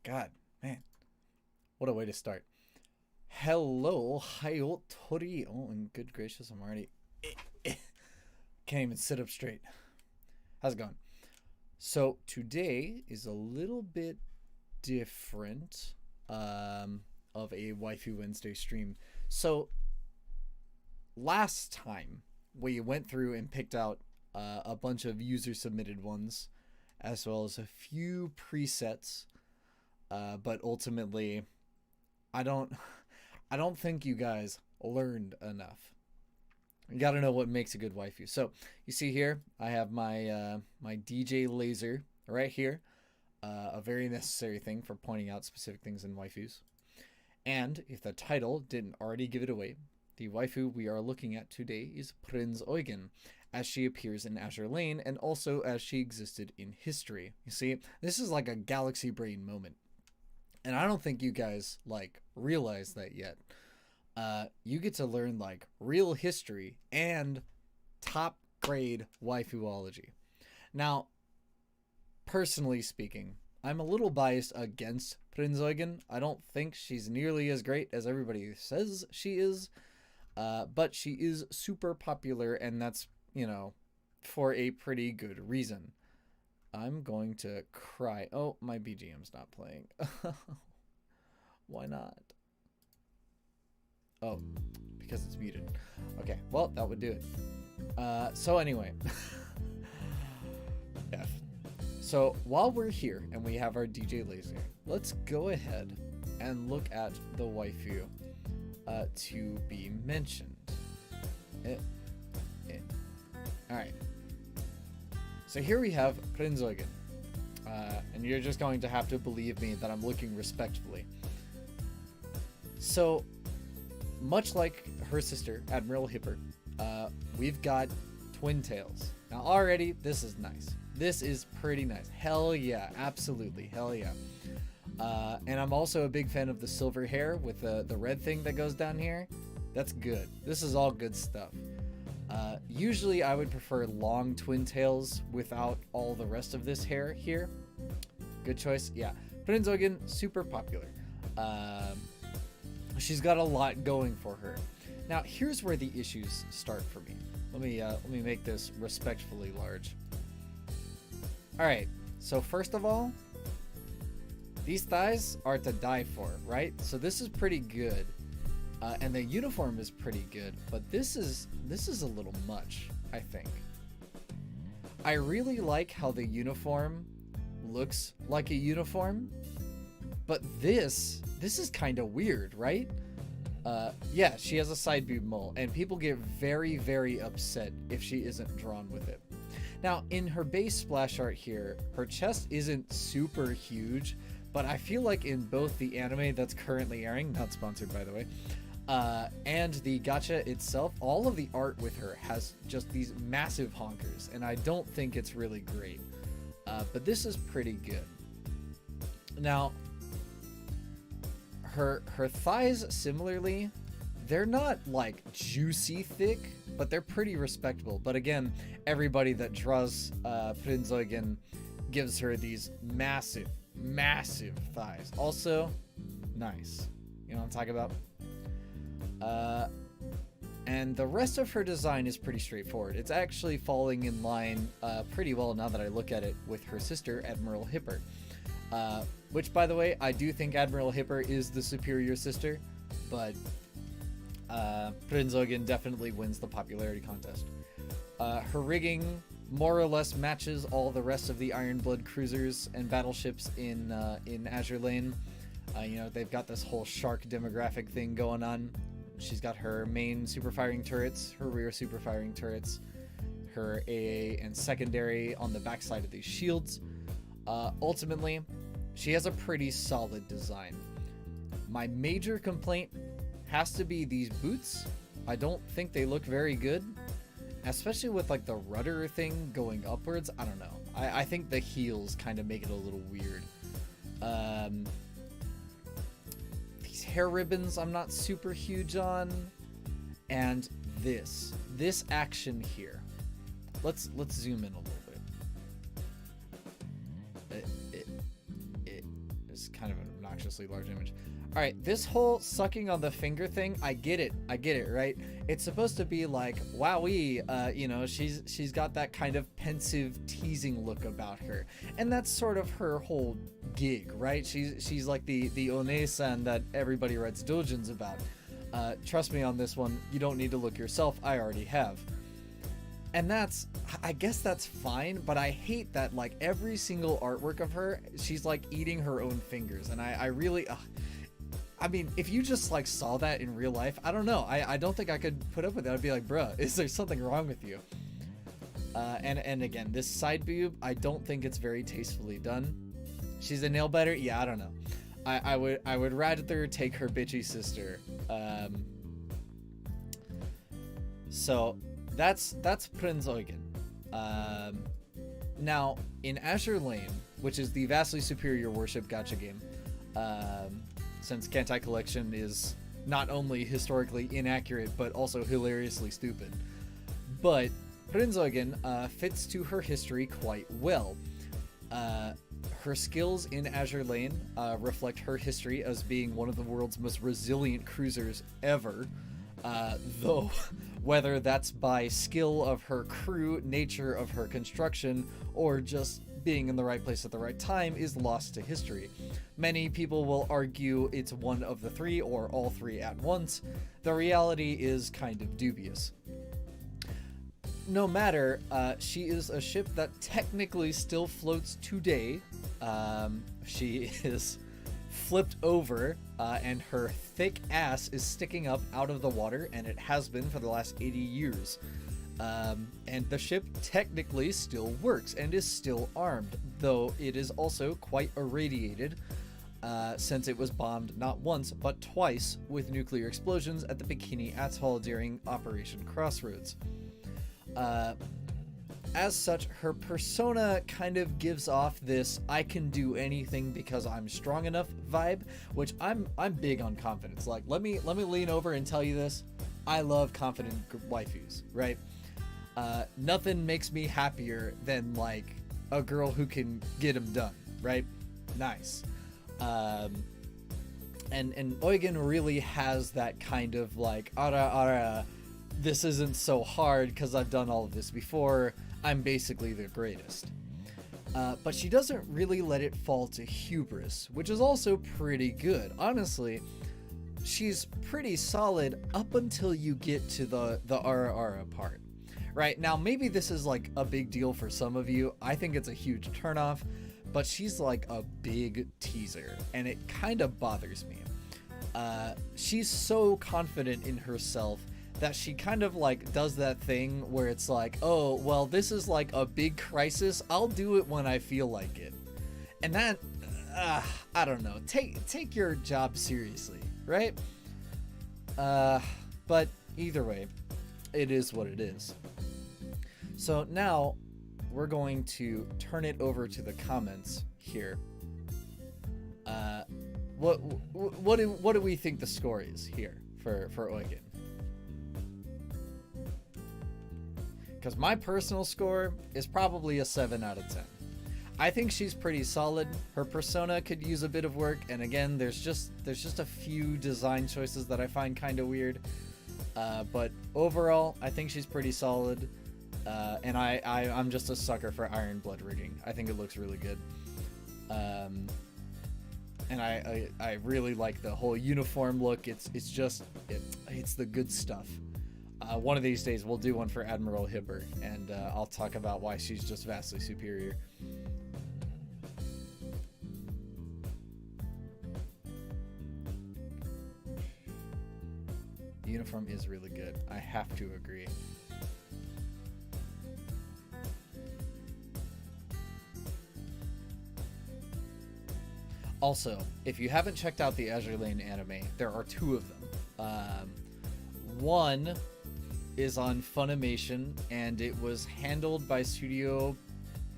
God, man, what a way to start. Hello, Ootori. Oh, and good gracious, I'm already can't even sit up straight. How's it going? So today is a little bit different of a Waifu Wednesday stream. So last time we went through and picked out a bunch of user submitted ones, as well as a few presets. But ultimately, I don't think you guys learned enough. You got to know what makes a good waifu. So you see here, I have my my DJ laser right here, a very necessary thing for pointing out specific things in waifus. And if the title didn't already give it away, the waifu we are looking at today is Prinz Eugen, as she appears in Azure Lane and also as she existed in history. You see, this is like a galaxy brain moment. And I don't think you guys like realize that yet. You get to learn like real history and top grade waifuology. Now, personally speaking, I'm a little biased against Prinz Eugen. I don't think she's nearly as great as everybody says she is. But she is super popular, and that's, you know, for a pretty good reason. I'm going to cry. Oh, my BGM's not playing. Why not? Oh, because it's muted. Okay, well, that would do it. So anyway. F. So while we're here and we have our DJ laser, let's go ahead and look at the waifu to be mentioned. Alright. So here we have Prinz Eugen. And you're just going to have to believe me that I'm looking respectfully. So, much like her sister, Admiral Hipper, we've got twin tails. Now already, this is nice. This is pretty nice. Hell yeah, absolutely, hell yeah. And I'm also a big fan of the silver hair with the red thing that goes down here. That's good. This is all good stuff. Usually I would prefer long twin tails without all the rest of this hair here. Good choice. Yeah. Prinz Eugen, super popular. She's got a lot going for her. Now, here's where the issues start for me. Let me make this respectfully large. All right. So first of all, these thighs are to die for, right? So this is pretty good. And the uniform is pretty good, but this is a little much, I think. I really like how the uniform looks like a uniform, but this is kind of weird, right? Yeah, she has a side boob mole, and people get very, very upset if she isn't drawn with it. Now, in her base splash art here, her chest isn't super huge, but I feel like in both the anime that's currently airing, not sponsored by the way, and the gacha itself, all of the art with her has just these massive honkers, and I don't think it's really great. But this is pretty good. Now, her thighs, similarly, they're not like juicy thick, but they're pretty respectable. But again, everybody that draws Prinz Eugen gives her these massive, massive thighs. Also, nice. You know what I'm talking about? And the rest of her design is pretty straightforward. It's actually falling in line pretty well now that I look at it with her sister, Admiral Hipper. Which, by the way, I do think Admiral Hipper is the superior sister, but Prinz Eugen definitely wins the popularity contest. Her rigging more or less matches all the rest of the Ironblood cruisers and battleships in Azure Lane. You know, they've got this whole shark demographic thing going on. She's got her main super firing turrets, her rear super firing turrets, her AA and secondary on the backside of these shields. Ultimately, she has a pretty solid design. My major complaint has to be these boots. I don't think they look very good, especially with like the rudder thing going upwards. I don't know. I think the heels kind of make it a little weird. These hair ribbons I'm not super huge on, and this action here. Let's zoom in a little bit. It is kind of an obnoxiously large image. All right, this whole sucking on the finger thing, I get it, right? It's supposed to be like, wowee, you know, she's got that kind of pensive, teasing look about her, and that's sort of her whole gig, right? She's like the One-san that everybody writes doujins about. Trust me on this one, you don't need to look yourself, I already have. And I guess that's fine, but I hate that like every single artwork of her, she's like eating her own fingers, and I really, I mean, if you just like saw that in real life, I don't know. I don't think I could put up with it. I'd be like, bruh, is there something wrong with you? And again, this side boob, I don't think it's very tastefully done. She's a nail biter? Yeah, I don't know. I would rather take her bitchy sister. So that's Prinz Eugen. Now, in Azure Lane, which is the vastly superior Warship gacha game, since Kantai Collection is not only historically inaccurate, but also hilariously stupid. But Prinz Eugen fits to her history quite well. Her skills in Azure Lane reflect her history as being one of the world's most resilient cruisers ever, though whether that's by skill of her crew, nature of her construction, or just being in the right place at the right time is lost to history. Many people will argue it's one of the three or all three at once. The reality is kind of dubious. No matter, she is a ship that technically still floats today. She is flipped over, and her thick ass is sticking up out of the water, and it has been for the last 80 years. And the ship technically still works and is still armed, though it is also quite irradiated, since it was bombed not once but twice with nuclear explosions at the Bikini Atoll during Operation Crossroads. As such, her persona kind of gives off this "I can do anything because I'm strong enough" vibe, which I'm big on confidence. Like, let me lean over and tell you this: I love confident waifus, right? Nothing makes me happier than like a girl who can get them done, right? Nice. And Eugen really has that kind of like ara, this isn't so hard because I've done all of this before. I'm basically the greatest. But she doesn't really let it fall to hubris, which is also pretty good. Honestly, she's pretty solid up until you get to the ara part. Right, now maybe this is like a big deal for some of you. I think it's a huge turnoff, but she's like a big teaser, and it kind of bothers me. She's so confident in herself that she kind of like does that thing where it's like, oh, well, this is like a big crisis. I'll do it when I feel like it. And that, I don't know. Take your job seriously, right? But either way, it is what it is. So now we're going to turn it over to the comments here. What do we think the score is here for Eugen? Because my personal score is probably a 7 out of 10. I think she's pretty solid. Her persona could use a bit of work, and again, there's just a few design choices that I find kind of weird. But overall, I think she's pretty solid. And I'm just a sucker for iron blood rigging. I think it looks really good. And I really like the whole uniform look. It's the good stuff. One of these days we'll do one for Admiral Hipper, and I'll talk about why she's just vastly superior. The uniform is really good. I have to agree. Also, if you haven't checked out the Azure Lane anime, there are 2 of them. One is on Funimation, and it was handled by Studio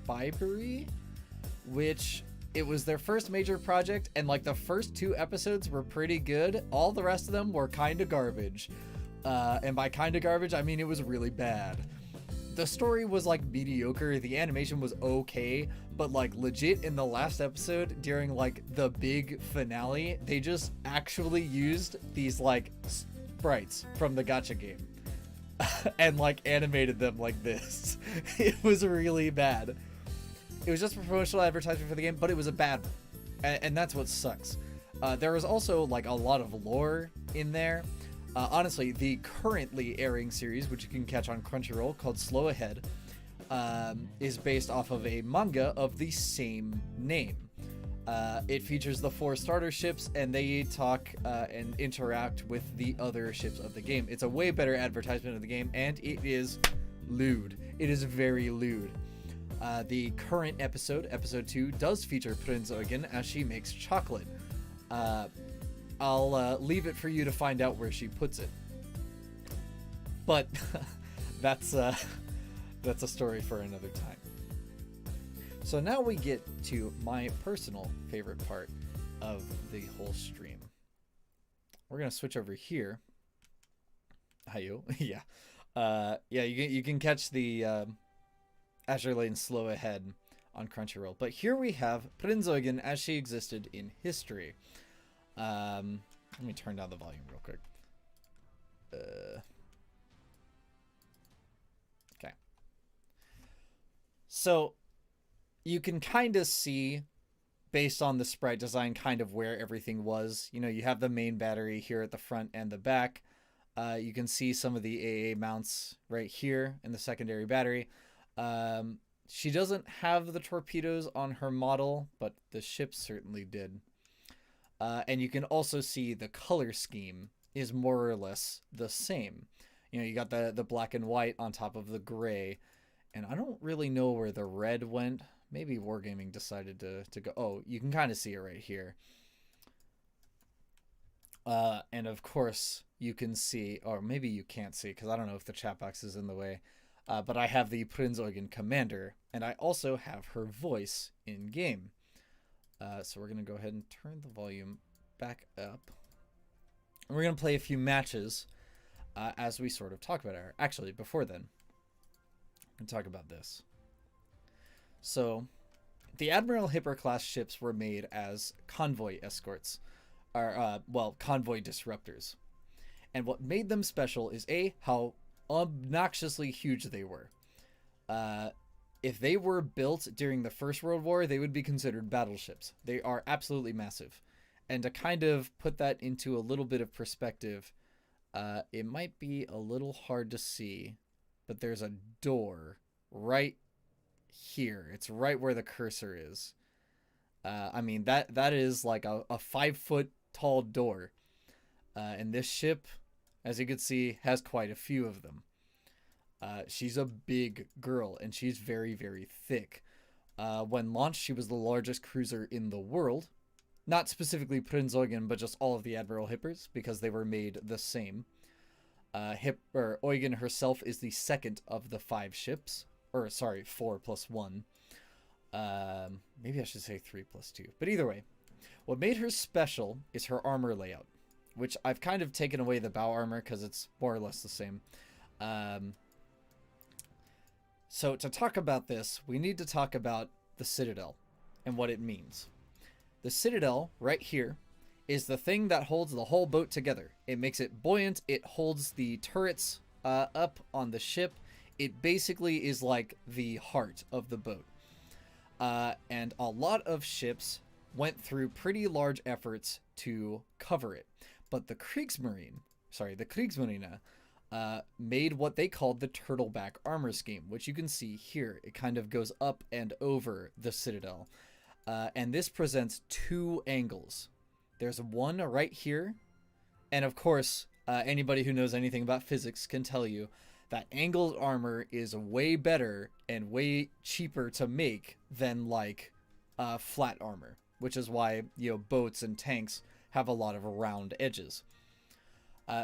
Bibury, which it was their first major project, and like the first 2 episodes were pretty good. All the rest of them were kind of garbage. And by kind of garbage, I mean it was really bad. The story was like mediocre, the animation was okay, but like legit in the last episode during like the big finale, they just actually used these like sprites from the gacha game and like animated them like this. It was really bad. It was just a promotional advertisement for the game, but it was a bad one, and that's what sucks. There was also like a lot of lore in there. Honestly, the currently airing series, which you can catch on Crunchyroll, called Slow Ahead, is based off of a manga of the same name. It features the 4 starter ships, and they talk and interact with the other ships of the game. It's a way better advertisement of the game, and it is lewd. It is very lewd. The current episode, episode 2, does feature Prinz Eugen as she makes chocolate. I'll leave it for you to find out where she puts it. But that's a story for another time. So now we get to my personal favorite part of the whole stream. We're gonna switch over here. Hiyo, yeah, yeah. You can catch the Azure Lane Slow Ahead on Crunchyroll. But here we have Prinz Eugen as she existed in history. Let me turn down the volume real quick. Okay. So you can kind of see, based on the sprite design, kind of where everything was. You know, you have the main battery here at the front and the back. You can see some of the AA mounts right here in the secondary battery. She doesn't have the torpedoes on her model, but the ship certainly did. And you can also see the color scheme is more or less the same. You know, you got the black and white on top of the gray. And I don't really know where the red went. Maybe Wargaming decided to go. Oh, you can kind of see it right here. And of course, you can see, or maybe you can't see, because I don't know if the chat box is in the way. But I have the Prinz Eugen commander, and I also have her voice in game. So we're going to go ahead and turn the volume back up. And we're going to play a few matches as we sort of talk about it. Actually, before then, we can talk about this. So the Admiral Hipper class ships were made as convoy escorts, or, well, convoy disruptors. And what made them special is how obnoxiously huge they were. If they were built during the First World War, they would be considered battleships. They are absolutely massive. And to kind of put that into a little bit of perspective, it might be a little hard to see, but there's a door right here. It's right where the cursor is. I mean, that is like a 5-foot tall door. And this ship, as you can see, has quite a few of them. She's a big girl, and she's very, very thick. When launched, she was the largest cruiser in the world. Not specifically Prinz Eugen, but just all of the Admiral Hippers, because they were made the same. Eugen herself is the second of the 5 ships. Or, sorry, 4 plus 1. Maybe I should say 3 plus 2. But either way, what made her special is her armor layout, which I've kind of taken away the bow armor because it's more or less the same. So to talk about this, we need to talk about the Citadel and what it means. The Citadel, right here, is the thing that holds the whole boat together. It makes it buoyant. It holds the turrets up on the ship. It basically is like the heart of the boat. And a lot of ships went through pretty large efforts to cover it. But the Kriegsmarine, made what they called the turtleback armor scheme, which you can see here. It kind of goes up and over the Citadel. And this presents 2 angles. There's one right here. And of course, anybody who knows anything about physics can tell you that angled armor is way better and way cheaper to make than like flat armor, which is why, you know, boats and tanks have a lot of round edges.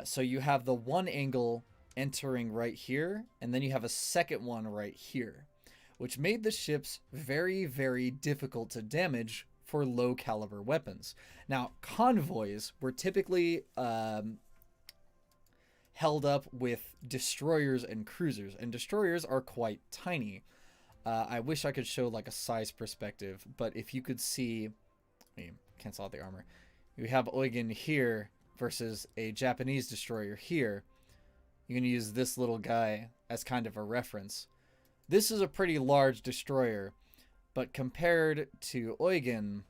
So you have the one angle entering right here, and then you have a second one right here, which made the ships very, very difficult to damage for low caliber weapons. Now, convoys were typically held up with destroyers and cruisers, and destroyers are quite tiny. I wish I could show like a size perspective, but if you could see, cancel out the armor. You have Eugen here versus a Japanese destroyer here. You're going to use this little guy as kind of a reference. This is a pretty large destroyer, but compared to Eugen,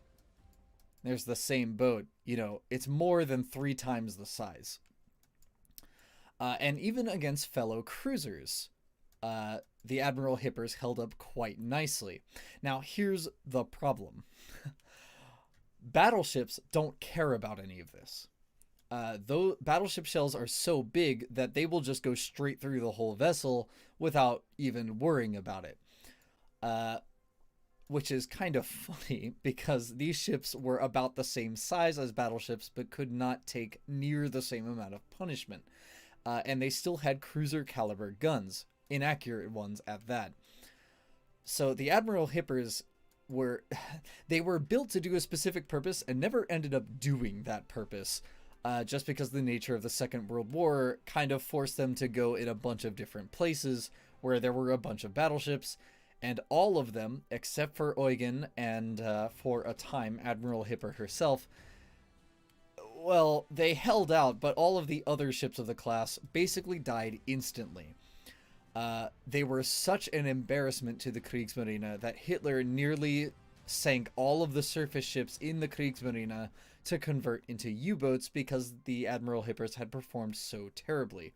there's the same boat. You know, it's more than 3 times the size. And even against fellow cruisers, the Admiral Hippers held up quite nicely. Now, here's the problem. Battleships don't care about any of this. Though battleship shells are so big that they will just go straight through the whole vessel without even worrying about it. Which is kind of funny because these ships were about the same size as battleships but could not take near the same amount of punishment. And they still had cruiser caliber guns, inaccurate ones at that. So the Admiral Hippers were built to do a specific purpose and never ended up doing that purpose. Just because the nature of the Second World War kind of forced them to go in a bunch of different places where there were a bunch of battleships, and all of them, except for Eugen and for a time Admiral Hipper herself, well, they held out, but all of the other ships of the class basically died instantly. They were such an embarrassment to the Kriegsmarine that Hitler nearly sank all of the surface ships in the Kriegsmarine to convert into U-boats because the Admiral Hippers had performed so terribly.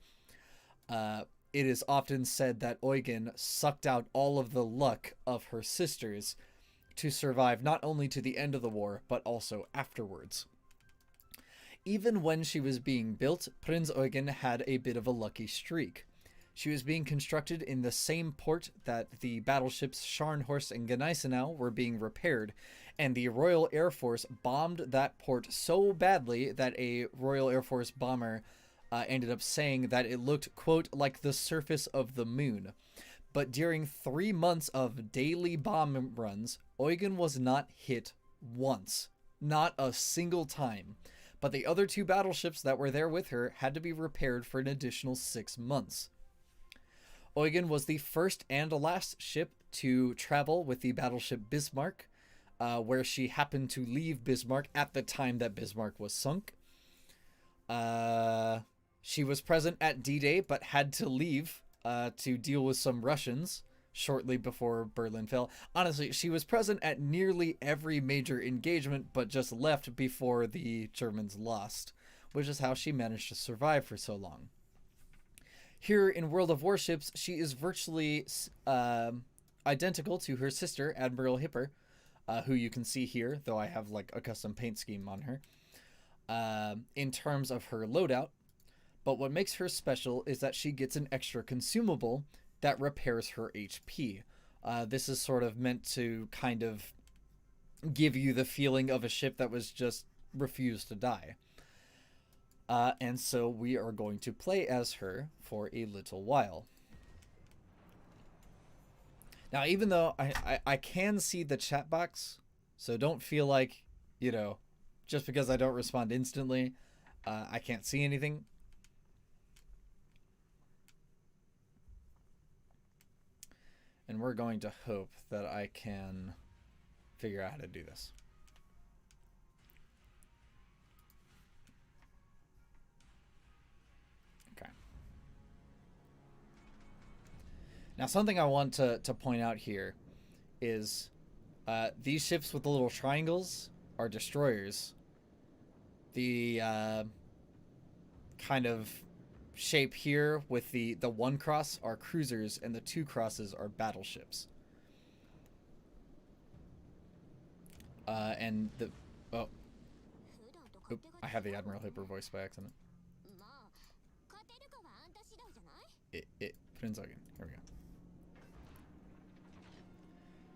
It is often said that Eugen sucked out all of the luck of her sisters to survive not only to the end of the war, but also afterwards. Even when she was being built, Prinz Eugen had a bit of a lucky streak. She was being constructed in the same port that the battleships Scharnhorst and Gneisenau were being repaired, and the Royal Air Force bombed that port so badly that a Royal Air Force bomber ended up saying that it looked, quote, like the surface of the moon. But during 3 months of daily bomb runs, Eugen was not hit once. Not a single time. But the other 2 battleships that were there with her had to be repaired for an additional 6 months. Eugen was the first and last ship to travel with the battleship Bismarck, where she happened to leave Bismarck at the time that Bismarck was sunk. She was present at D-Day, but had to leave to deal with some Russians shortly before Berlin fell. Honestly, she was present at nearly every major engagement, but just left before the Germans lost, which is how she managed to survive for so long. Here in World of Warships, she is virtually identical to her sister, Admiral Hipper, who you can see here, though I have like a custom paint scheme on her, in terms of her loadout. But what makes her special is that she gets an extra consumable that repairs her HP. This is sort of meant to kind of give you the feeling of a ship that was just refused to die. And so we are going to play as her for a little while. Now, even though I can see the chat box, so don't feel like, you know, just because I don't respond instantly, I can't see anything. And we're going to hope that I can figure out how to do this. Okay. Now, something I want to point out here is these ships with the little triangles are destroyers. The kind of shape here with the one cross are cruisers, and the two crosses are battleships. And the I have the Admiral Hipper voice by accident. Prinz Eugen. Here we go.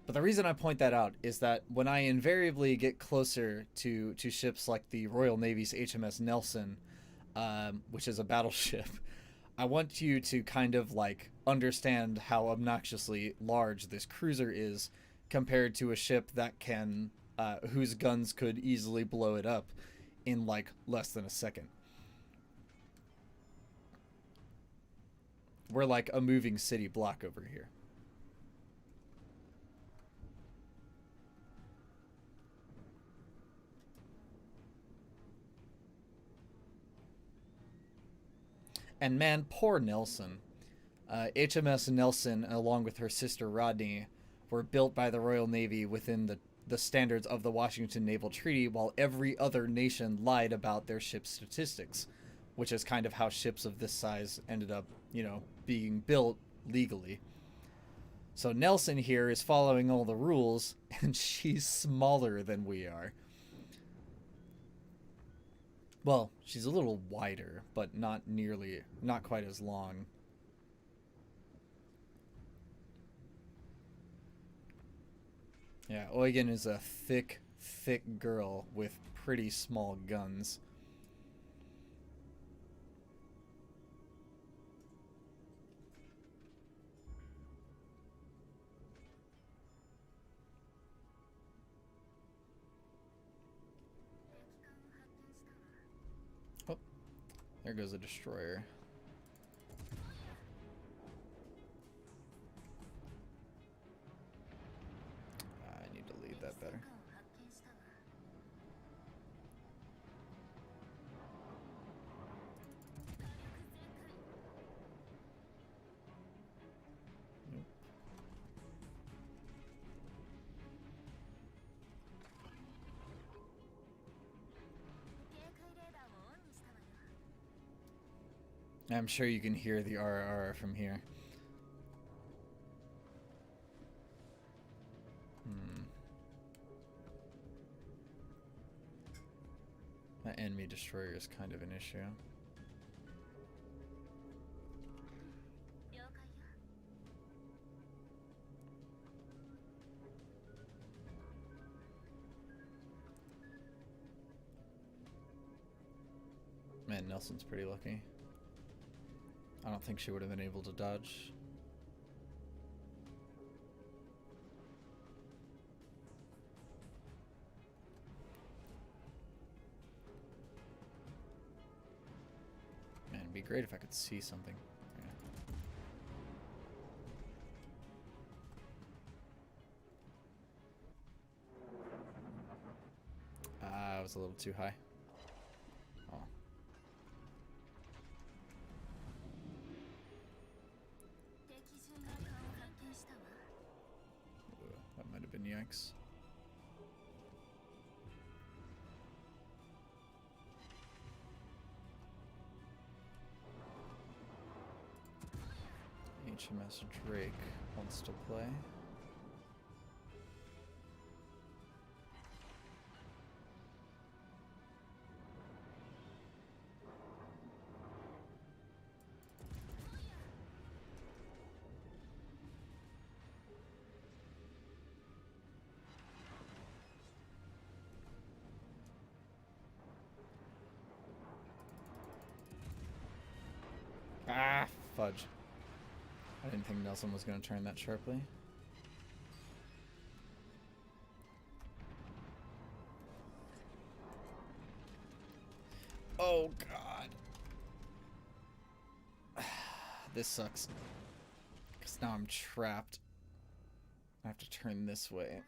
But the reason I point that out is that when I invariably get closer to ships like the Royal Navy's HMS Nelson, which is a battleship, I want you to kind of like understand how obnoxiously large this cruiser is compared to a ship that can, whose guns could easily blow it up in like less than a second. We're like a moving city block over here. And man, poor Nelson. HMS Nelson, along with her sister Rodney, were built by the Royal Navy within the standards of the Washington Naval Treaty, while every other nation lied about their ship statistics, which is kind of how ships of this size ended up, you know, being built legally. So Nelson here is following all the rules, and she's smaller than we are. Well, she's a little wider, but not quite as long. Yeah, Eugen is a thick girl with pretty small guns. Oh, there goes a destroyer. I need to lead that better. Nope. I'm sure you can hear the RR from here. That enemy destroyer is kind of an issue. Man, Nelson's pretty lucky. I don't think she would have been able to dodge. Man, it'd be great if I could see something. I was a little too high. Oh. That might have been yikes. HMS Drake wants to play. Ah, fudge. I didn't think Nelson was going to turn that sharply. Oh, God. This sucks. Because now I'm trapped. I have to turn this way.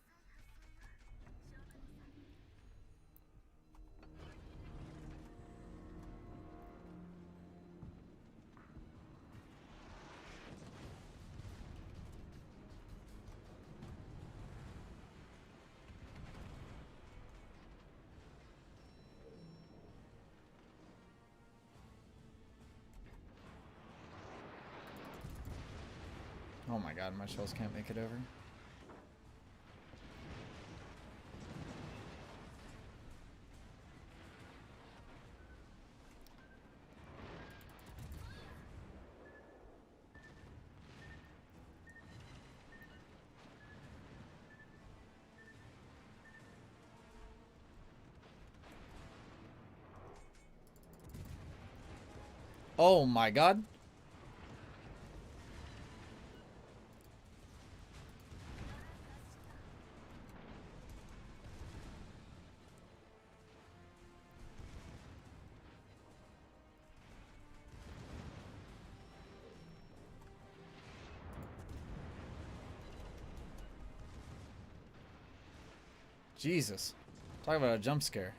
Oh my god, my shells can't make it over. Oh my god. Jesus. Talk about a jump scare.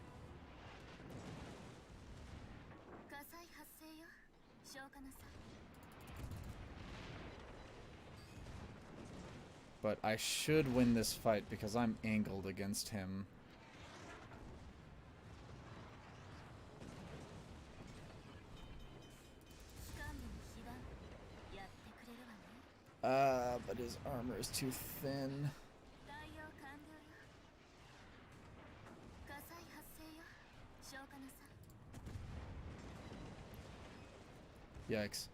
But I should win this fight because I'm angled against him. But his armor is too thin. Yikes.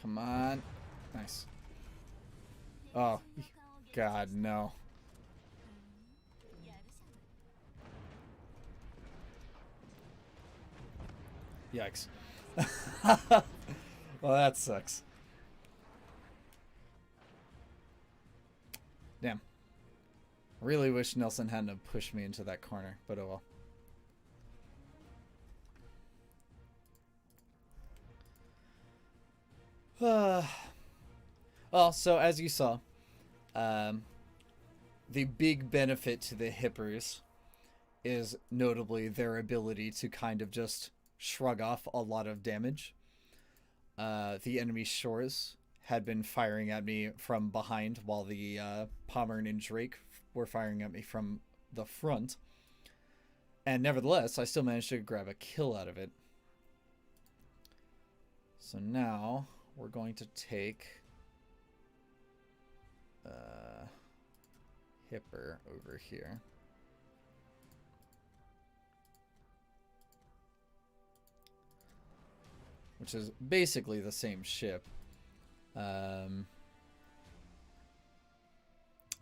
Come on. Nice. Oh, God, no. Yikes. Well, that sucks. Damn. Really wish Nelson hadn't have pushed me into that corner, but oh well. Well, so as you saw, the big benefit to the hippers is notably their ability to kind of just shrug off a lot of damage. The enemy shores had been firing at me from behind while the Pommern and Drake were firing at me from the front. And nevertheless, I still managed to grab a kill out of it. So now we're going to take Hipper over here. Which is basically the same ship.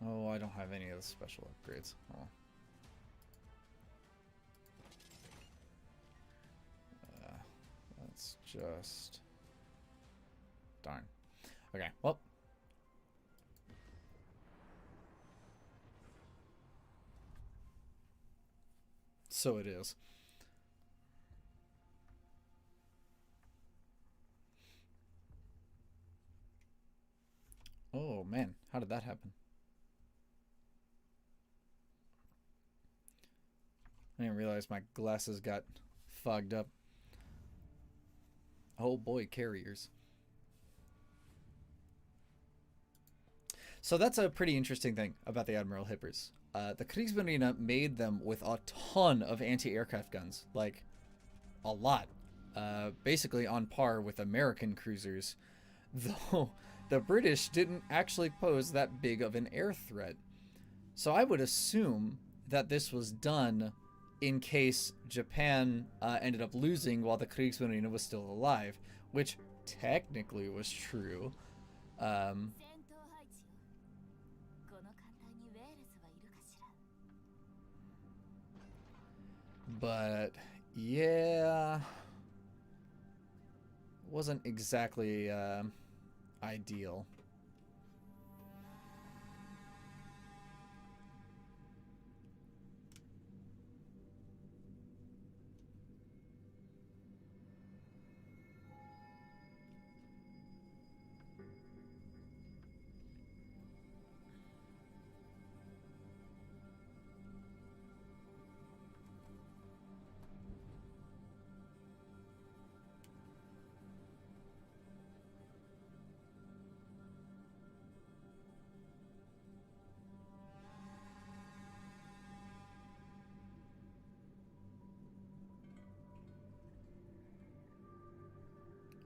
Oh, I don't have any of the special upgrades. Oh. Let's just... Darn. Okay, well. So it is. Oh, man. How did that happen? I didn't realize my glasses got fogged up. Oh boy, carriers. So that's a pretty interesting thing about the Admiral Hippers. The Kriegsmarine made them with a ton of anti-aircraft guns. Like, a lot. Basically on par with American cruisers. Though the British didn't actually pose that big of an air threat. So I would assume that this was done in case Japan ended up losing while the Kriegsmarine was still alive, which technically was true. But yeah, wasn't exactly ideal.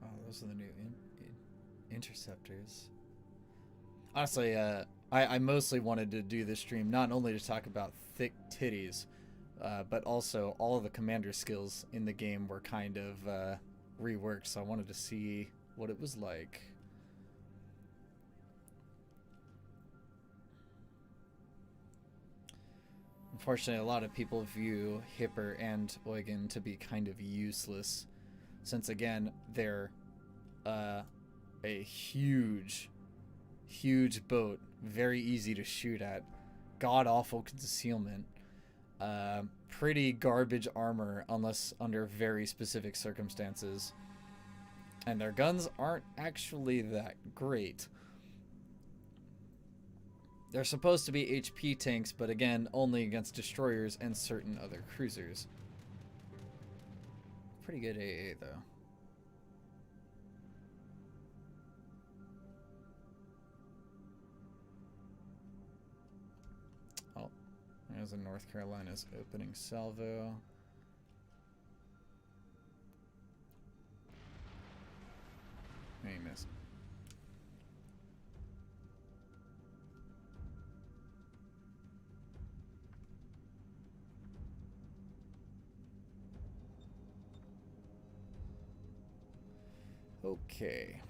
Oh, those are the new interceptors. Honestly, I mostly wanted to do this stream not only to talk about thick titties, but also all of the commander skills in the game were kind of reworked, so I wanted to see what it was like. Unfortunately, a lot of people view Hipper and Eugen to be kind of useless, since again, they're a huge boat, very easy to shoot at, god-awful concealment, pretty garbage armor unless under very specific circumstances, and their guns aren't actually that great. They're supposed to be HP tanks, but again, only against destroyers and certain other cruisers. Pretty good AA though. Oh, there's a North Carolina's opening salvo. No, you missed. Okay.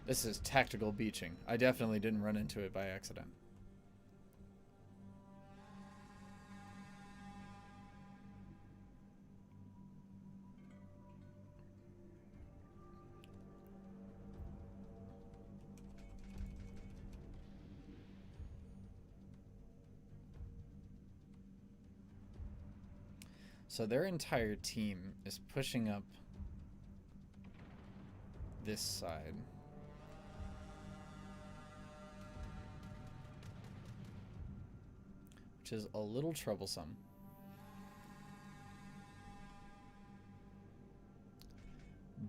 This is tactical beaching. I definitely didn't run into it by accident. So their entire team is pushing up this side. Which is a little troublesome.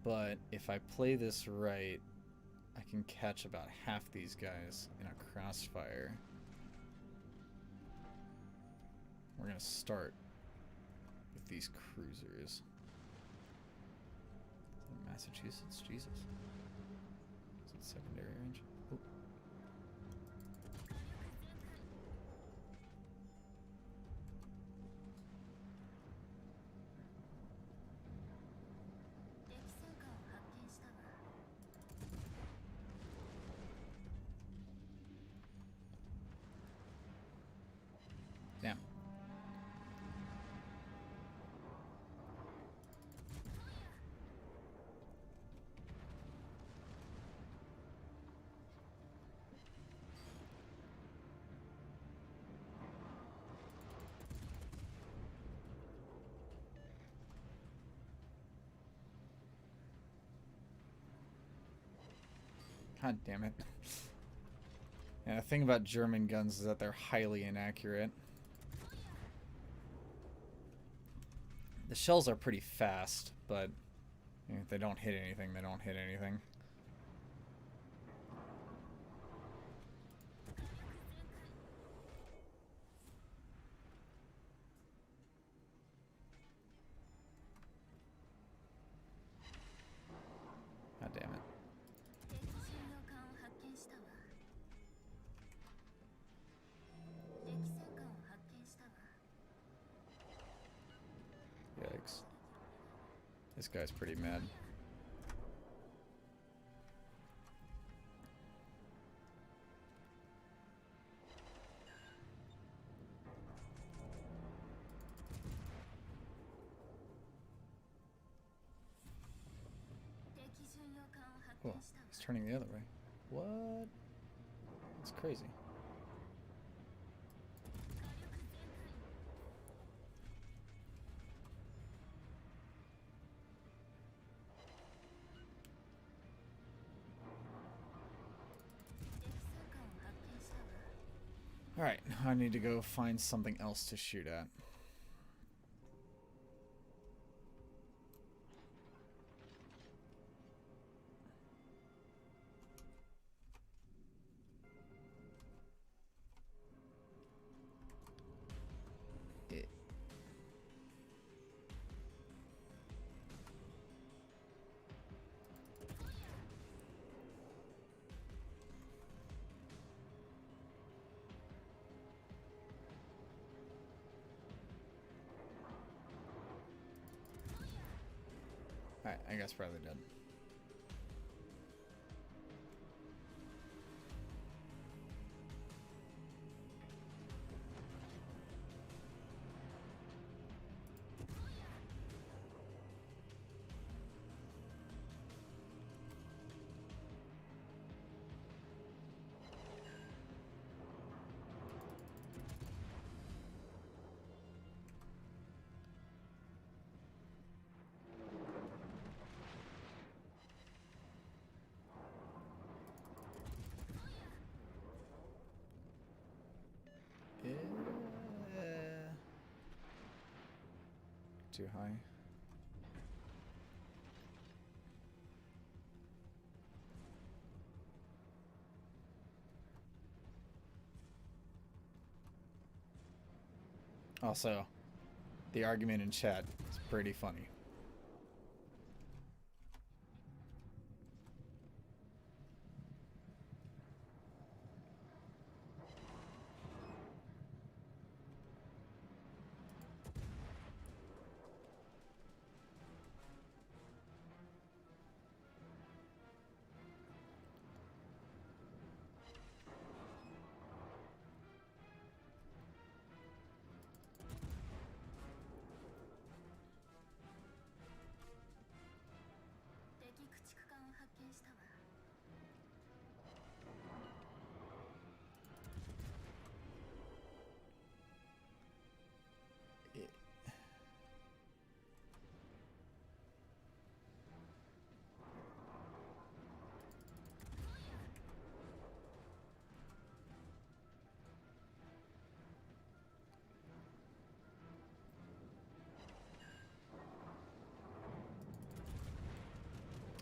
But if I play this right, I can catch about half these guys in a crossfire. We're gonna start with these cruisers. Massachusetts, Jesus. Is it secondary range? Oh. Damn. God damn it. Yeah, the thing about German guns is that they're highly inaccurate. The shells are pretty fast, but if they don't hit anything, they don't hit anything. God damn it. Yikes. This guy's pretty mad. Oh, he's turning the other way. What? That's crazy. Alright, I need to go find something else to shoot at. Alright, I guess probably dead. Too high. Also, the argument in chat is pretty funny.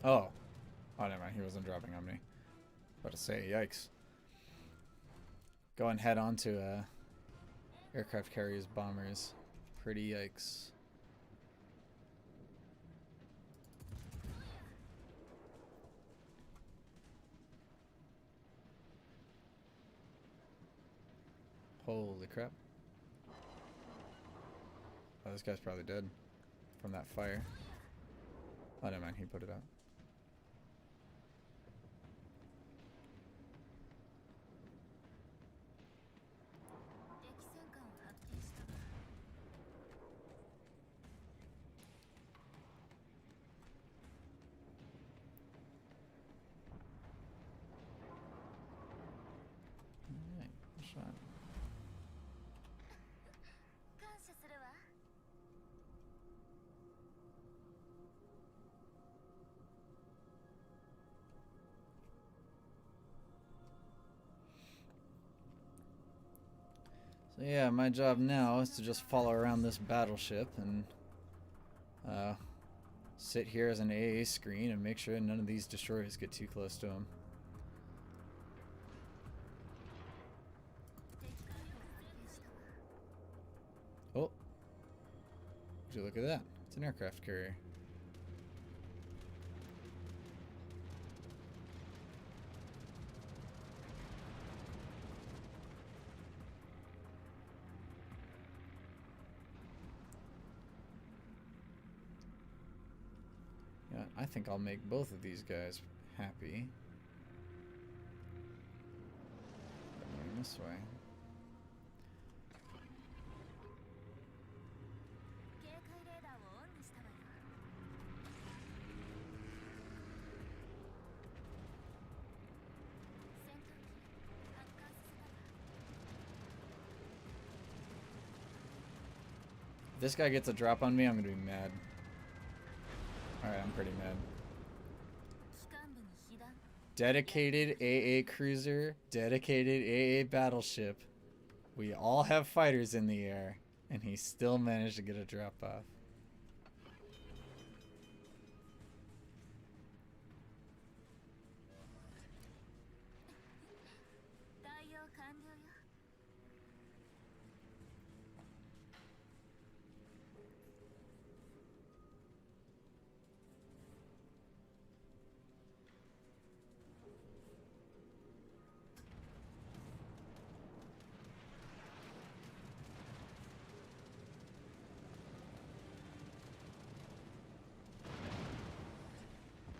Oh. Oh, never mind. He wasn't dropping on me. About to say, yikes. Going head on to aircraft carriers, bombers. Pretty yikes. Holy crap. Oh, this guy's probably dead from that fire. Oh, never mind. He put it out. Alright, shot. So yeah, my job now is to just follow around this battleship and sit here as an AA screen and make sure none of these destroyers get too close to him. Oh, would you look at that? It's an aircraft carrier. Yeah, I think I'll make both of these guys happy. Going this way. If this guy gets a drop on me, I'm gonna be mad. Alright, I'm pretty mad. Dedicated AA cruiser, dedicated AA battleship. We all have fighters in the air, and he still managed to get a drop off.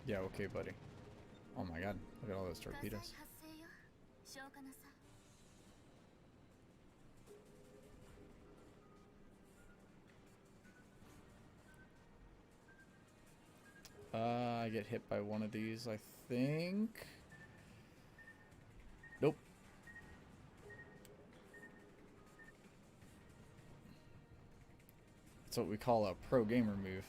Yeah, okay, buddy. Oh my god, look at all those torpedoes. I get hit by one of these, I think. Nope. That's what we call a pro gamer move.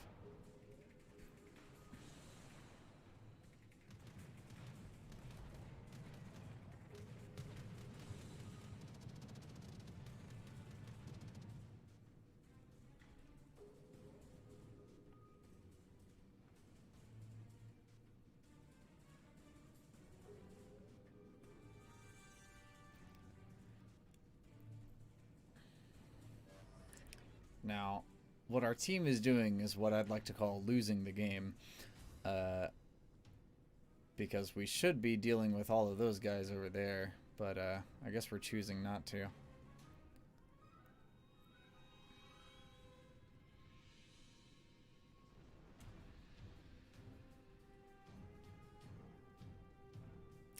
Now, what our team is doing is what I'd like to call losing the game. Because we should be dealing with all of those guys over there, but I guess we're choosing not to.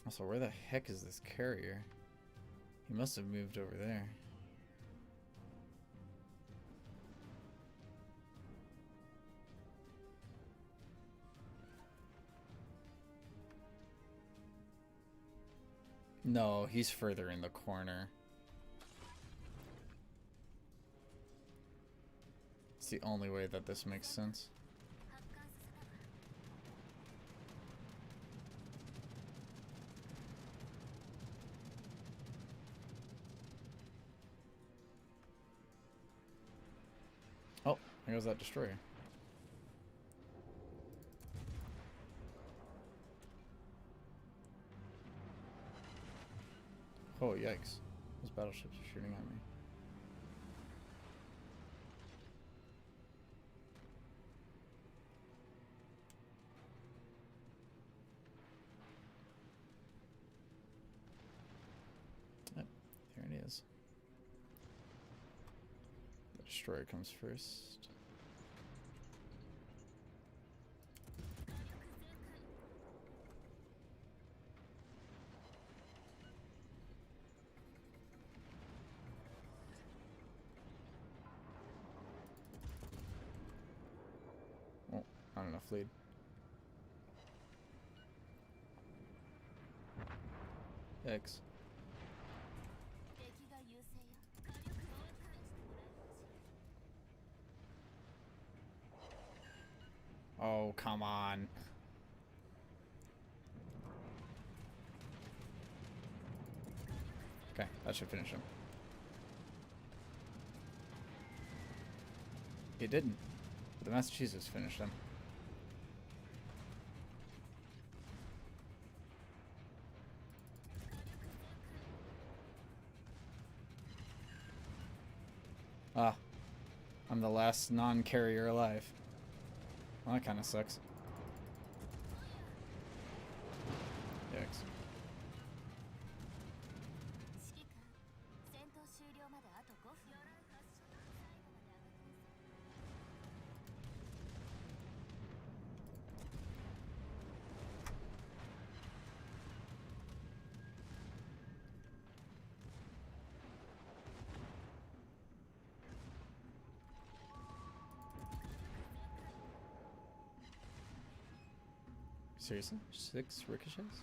Also, where the heck is this carrier? He must have moved over there. No, he's further in the corner. It's the only way that this makes sense. Oh, there goes that destroyer. Oh, yikes. Those battleships are shooting at me. Yep, there it is. The destroyer comes first. Not enough lead. X. Oh, come on. Okay, that should finish him. It didn't. But the Massachusetts finished him. Ah, I'm the last non-carrier alive. Well, that kind of sucks. Yikes. Seriously? 6 ricochets?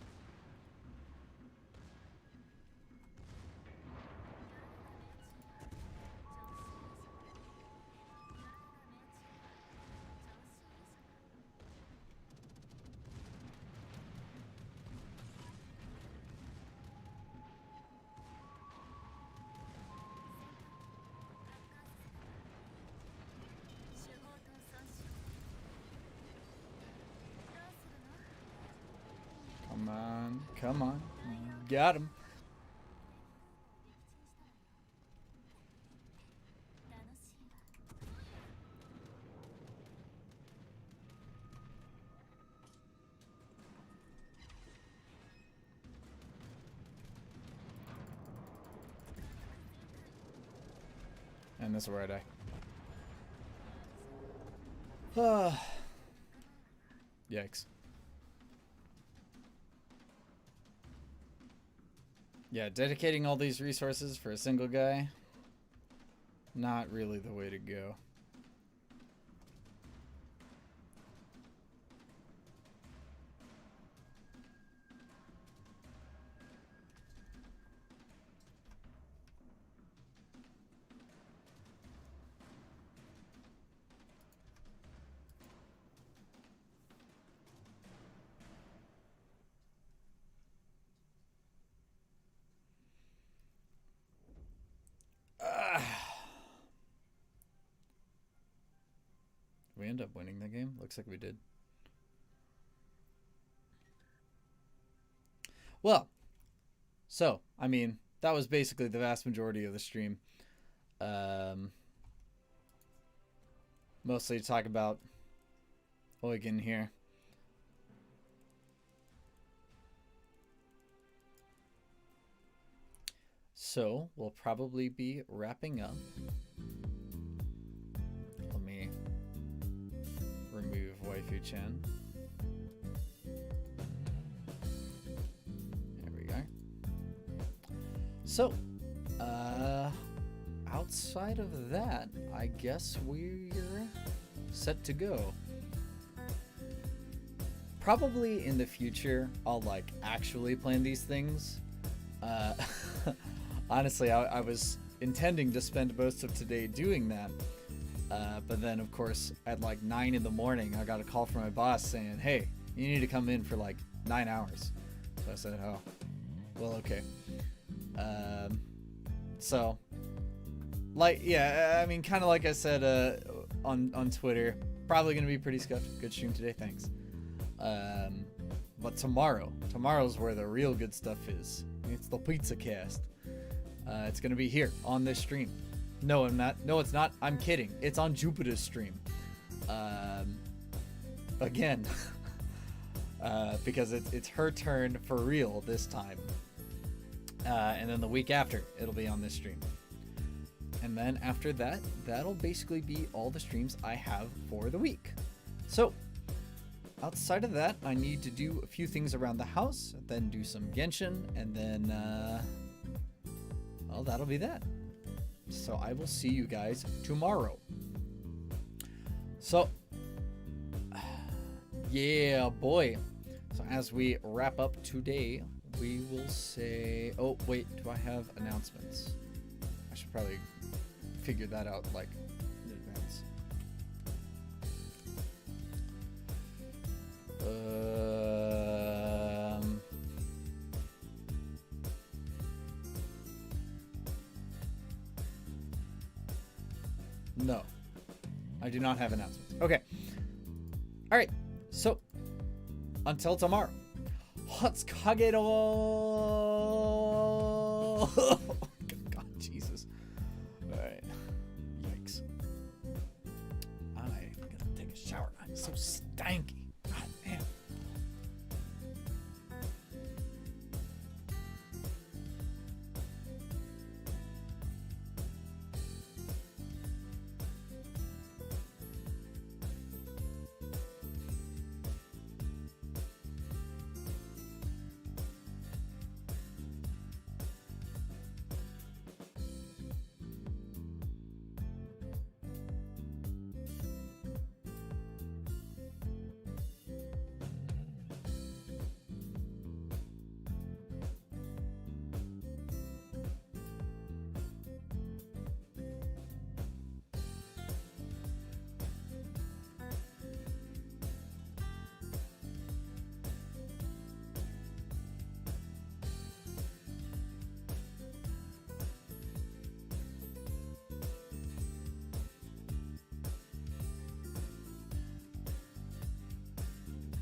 on. Come on. Got him. And this is where I die. Yikes. Yeah, dedicating all these resources for a single guy, not really the way to go. We end up winning the game? Looks like we did. Well, so, I mean, that was basically the vast majority of the stream. Mostly to talk about Eugen here. So, we'll probably be wrapping up. Let me remove waifu-chan. There we go. So, outside of that, I guess we're set to go. Probably in the future, I'll like actually plan these things. Honestly, I was intending to spend most of today doing that. But then, of course, at like 9 in the morning, I got a call from my boss saying, hey, you need to come in for like 9 hours. So I said, oh, well, okay. So, like, yeah, I mean, kind of like I said on Twitter, probably going to be pretty scuffed. Good stream today, thanks. But tomorrow's where the real good stuff is. It's the pizza cast. It's going to be here on this stream. No, I'm not. No, it's not. I'm kidding. It's on Jupiter's stream. Again. Because it's her turn for real this time. And then the week after, it'll be on this stream. And then after that, that'll basically be all the streams I have for the week. So, outside of that, I need to do a few things around the house, then do some Genshin, and then, well, that'll be that. So I will see you guys tomorrow. So, yeah, boy. So as we wrap up today, we will say, oh, wait, do I have announcements? I should probably figure that out, like, in advance. No, I do not have announcements. Okay. All right. So, until tomorrow. What's Kagerou? God, Jesus. All right. Yikes. I'm gonna take a shower. I'm so stanky.